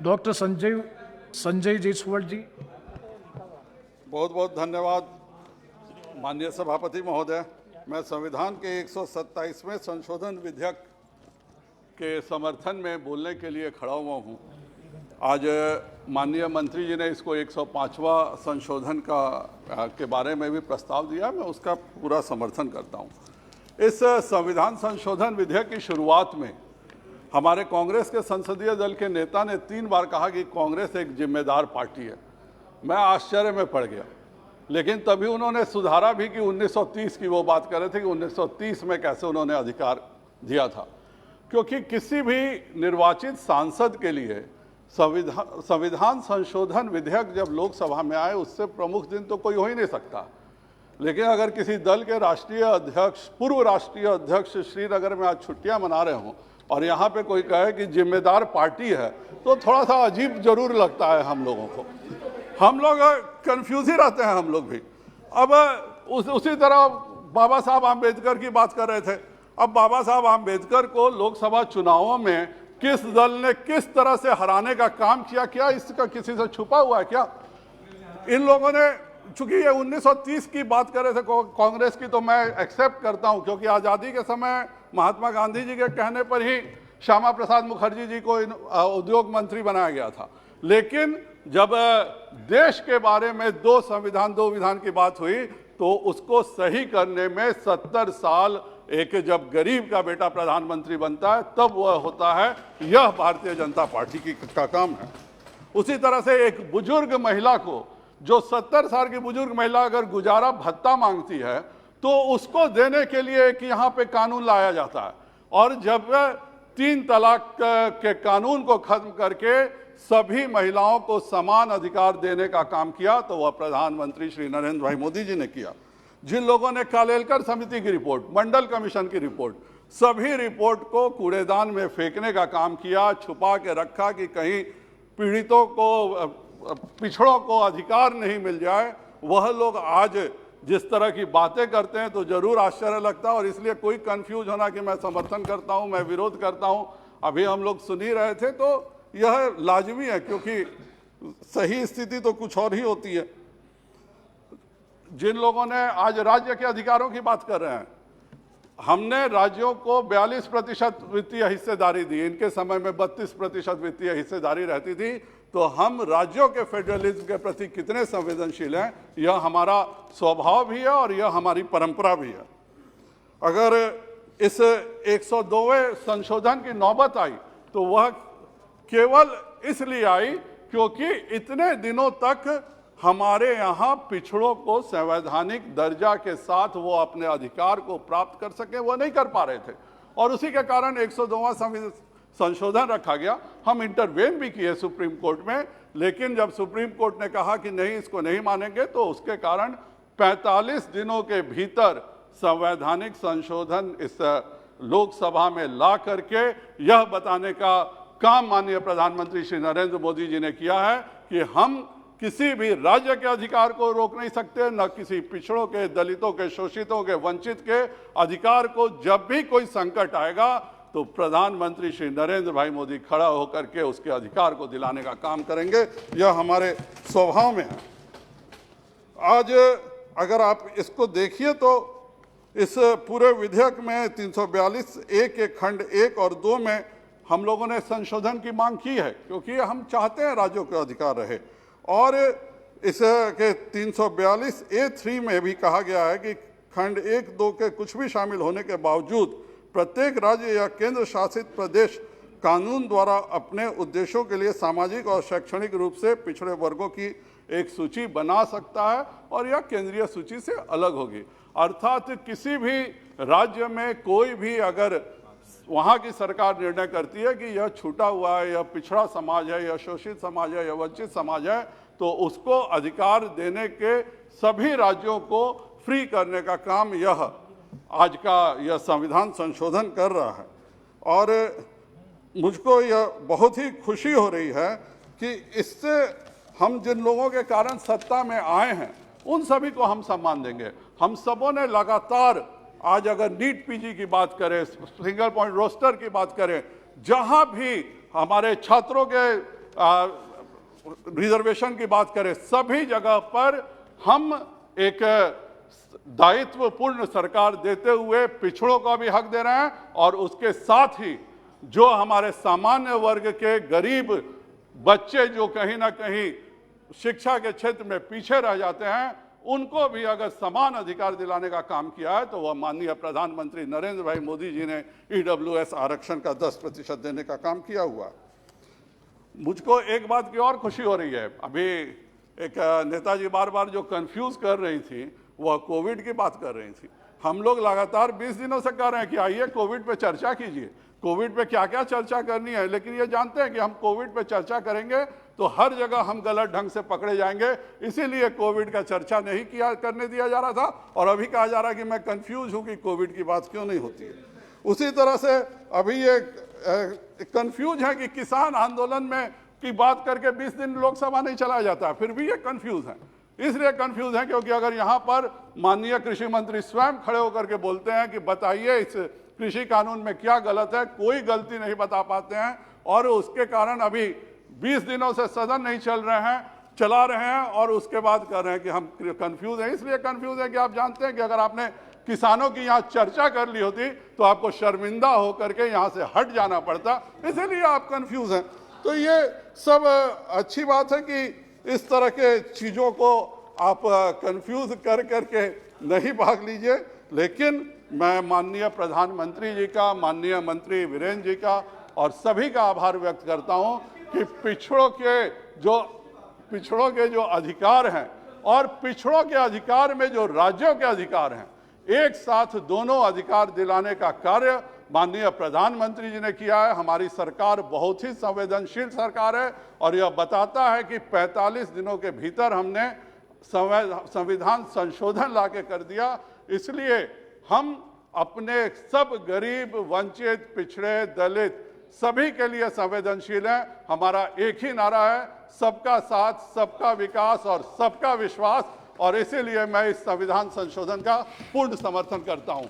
Doctor Sanjay Jaiswal जी। बहुत बहुत धन्यवाद माननीय सभापति महोदय। मैं संविधान के 127वें संशोधन विधेयक के समर्थन में बोलने के लिए खड़ा हुआ हूँ। आज माननीय मंत्री जी ने इसको 105वां संशोधन के बारे में भी प्रस्ताव दिया, मैं उसका पूरा समर्थन करता हूँ। इस संविधान संशोधन विधेयक की शुरुआत में हमारे कांग्रेस के संसदीय दल के नेता ने 3 बार कहा कि कांग्रेस एक जिम्मेदार पार्टी है। मैं आश्चर्य में पड़ गया, लेकिन तभी उन्होंने सुधारा भी कि 1930 की वो बात कर रहे थे कि 1930 में कैसे उन्होंने अधिकार दिया था, क्योंकि किसी भी निर्वाचित सांसद के लिए संविधान संशोधन विधेयक जब लोकसभा में आए उससे प्रमुख दिन तो कोई हो ही नहीं सकता। लेकिन अगर किसी दल के राष्ट्रीय अध्यक्ष, पूर्व राष्ट्रीय अध्यक्ष श्रीनगर में आज छुट्टियां मना रहे हों और यहाँ पे कोई कहे कि जिम्मेदार पार्टी है, तो थोड़ा सा अजीब जरूर लगता है हम लोगों को। हम लोग कंफ्यूज ही रहते हैं हम लोग भी। अब उसी तरह बाबा साहब आम्बेडकर की बात कर रहे थे। अब बाबा साहब आम्बेडकर को लोकसभा चुनावों में किस दल ने किस तरह से हराने का काम किया, क्या इसका किसी से छुपा हुआ है क्या? इन लोगों ने, चूंकि ये 1930 की बात कर रहे थे कांग्रेस की, तो मैं एक्सेप्ट करता हूं, क्योंकि आज़ादी के समय महात्मा गांधी जी के कहने पर ही श्यामा प्रसाद मुखर्जी जी को उद्योग मंत्री बनाया गया था। लेकिन जब देश के बारे में 2 संविधान 2 विधान की बात हुई तो उसको सही करने में 70 साल, एक जब गरीब का बेटा प्रधानमंत्री बनता है तब वह होता है, यह भारतीय जनता पार्टी का काम है। उसी तरह से एक बुजुर्ग महिला को, जो 70 साल की बुजुर्ग महिला अगर गुजारा भत्ता मांगती है तो उसको देने के लिए एक यहाँ पे कानून लाया जाता है। और जब 3 तलाक के कानून को खत्म करके सभी महिलाओं को समान अधिकार देने का काम किया तो वह प्रधानमंत्री श्री नरेंद्र भाई मोदी जी ने किया। जिन लोगों ने कालेलकर समिति की रिपोर्ट, मंडल कमीशन की रिपोर्ट, सभी रिपोर्ट को कूड़ेदान में फेंकने का काम किया, छुपा के रखा कि कहीं पीड़ितों को, पिछड़ों को अधिकार नहीं मिल जाए, वह लोग आज जिस तरह की बातें करते हैं तो जरूर आश्चर्य लगता है। और इसलिए कोई कंफ्यूज होना कि मैं समर्थन करता हूं, मैं विरोध करता हूं, अभी हम लोग सुन ही रहे थे, तो यह लाजमी है, क्योंकि सही स्थिति तो कुछ और ही होती है। जिन लोगों ने आज राज्य के अधिकारों की बात कर रहे हैं, हमने राज्यों को 42% वित्तीय हिस्सेदारी दी। इनके समय में 32% वित्तीय हिस्सेदारी रहती थी। तो हम राज्यों के फेडरलिज्म के प्रति कितने संवेदनशील हैं, यह हमारा स्वभाव भी है और यह हमारी परंपरा भी है। अगर इस 102वें संशोधन की नौबत आई तो वह केवल इसलिए आई क्योंकि इतने दिनों तक हमारे यहाँ पिछड़ों को संवैधानिक दर्जा के साथ वो अपने अधिकार को प्राप्त कर सके, वो नहीं कर पा रहे थे, और उसी के कारण 102वां संशोधन रखा गया। हम इंटरवेन भी किए सुप्रीम कोर्ट में, लेकिन जब सुप्रीम कोर्ट ने कहा कि नहीं, इसको नहीं मानेंगे, तो उसके कारण 45 दिनों के भीतर संवैधानिक संशोधन इस लोकसभा में ला करके यह बताने का काम माननीय प्रधानमंत्री श्री नरेंद्र मोदी जी ने किया है कि हम किसी भी राज्य के अधिकार को रोक नहीं सकते, न किसी पिछड़ों के, दलितों के, शोषितों के, वंचित के अधिकार को। जब भी कोई संकट आएगा तो प्रधानमंत्री श्री नरेंद्र भाई मोदी खड़ा होकर के उसके अधिकार को दिलाने का काम करेंगे, यह हमारे स्वभाव में है। आज अगर आप इसको देखिए तो इस पूरे विधेयक में 342(a) के खंड 1 और 2 में हम लोगों ने संशोधन की मांग की है, क्योंकि हम चाहते हैं राज्यों के अधिकार रहे। और इसके 342(a)(3) में भी कहा गया है कि खंड 1, 2 के कुछ भी शामिल होने के बावजूद प्रत्येक राज्य या केंद्र शासित प्रदेश कानून द्वारा अपने उद्देश्यों के लिए सामाजिक और शैक्षणिक रूप से पिछड़े वर्गों की एक सूची बना सकता है, और यह केंद्रीय सूची से अलग होगी। अर्थात किसी भी राज्य में कोई भी अगर वहाँ की सरकार निर्णय करती है कि यह छूटा हुआ है, यह पिछड़ा समाज है, यह शोषित समाज है, यह वंचित समाज है, तो उसको अधिकार देने के सभी राज्यों को फ्री करने का काम यह आज का यह संविधान संशोधन कर रहा है। और मुझको यह बहुत ही खुशी हो रही है कि इससे हम जिन लोगों के कारण सत्ता में आए हैं उन सभी को हम सम्मान देंगे। हम सबों ने लगातार, आज अगर नीट पीजी की बात करें, सिंगल पॉइंट रोस्टर की बात करें, जहां भी हमारे छात्रों के रिजर्वेशन की बात करें, सभी जगह पर हम एक दायित्वपूर्ण सरकार देते हुए पिछड़ों का भी हक दे रहे हैं और उसके साथ ही जो हमारे सामान्य वर्ग के गरीब बच्चे जो कहीं ना कहीं शिक्षा के क्षेत्र में पीछे रह जाते हैं, उनको भी अगर समान अधिकार दिलाने का काम किया है तो वह माननीय प्रधानमंत्री नरेंद्र भाई मोदी जी ने ईडब्ल्यूएस आरक्षण का 10% देने का काम किया हुआ। मुझको एक बात की और खुशी हो रही है, अभी एक नेताजी बार बार जो कंफ्यूज कर रही थी वह कोविड की बात कर रही थी। हम लोग लगातार 20 दिनों से कह रहे हैं कि आइए कोविड पे चर्चा कीजिए, कोविड पे क्या क्या चर्चा करनी है, लेकिन ये जानते हैं कि हम कोविड पे चर्चा करेंगे तो हर जगह हम गलत ढंग से पकड़े जाएंगे, इसीलिए कोविड का चर्चा नहीं करने दिया जा रहा था। और अभी कहा जा रहा है कि मैं कंफ्यूज हूं कि कोविड की बात क्यों नहीं होती है। उसी तरह से अभी ये कंफ्यूज है कि किसान आंदोलन में की बात करके 20 दिन लोकसभा नहीं चलाया जाता, फिर भी ये कंफ्यूज है। इसलिए कंफ्यूज है क्योंकि अगर यहाँ पर माननीय कृषि मंत्री स्वयं खड़े होकर के बोलते हैं कि बताइए इस कृषि कानून में क्या गलत है, कोई गलती नहीं बता पाते हैं और उसके कारण अभी 20 दिनों से सदन नहीं चला रहे हैं और उसके बाद कह रहे हैं कि हम कंफ्यूज हैं। इसलिए कंफ्यूज है कि आप जानते हैं कि अगर आपने किसानों की यहाँ चर्चा कर ली होती तो आपको शर्मिंदा होकर के यहाँ से हट जाना पड़ता, इसीलिए आप कंफ्यूज हैं। तो ये सब अच्छी बात है कि इस तरह के चीज़ों को आप कंफ्यूज कर करके नहीं भाग लीजिए, लेकिन मैं माननीय प्रधानमंत्री जी का, माननीय मंत्री वीरेंद्र जी का और सभी का आभार व्यक्त करता हूं कि पिछड़ों के जो अधिकार हैं और पिछड़ों के अधिकार में जो राज्यों के अधिकार हैं, एक साथ दोनों अधिकार दिलाने का कार्य माननीय प्रधानमंत्री जी ने किया है। हमारी सरकार बहुत ही संवेदनशील सरकार है और यह बताता है कि 45 दिनों के भीतर हमने संविधान संशोधन लाके कर दिया। इसलिए हम अपने सब गरीब, वंचित, पिछड़े, दलित सभी के लिए संवेदनशील हैं। हमारा एक ही नारा है, सबका साथ, सबका विकास और सबका विश्वास, और इसीलिए मैं इस संविधान संशोधन का पूर्ण समर्थन करता हूं।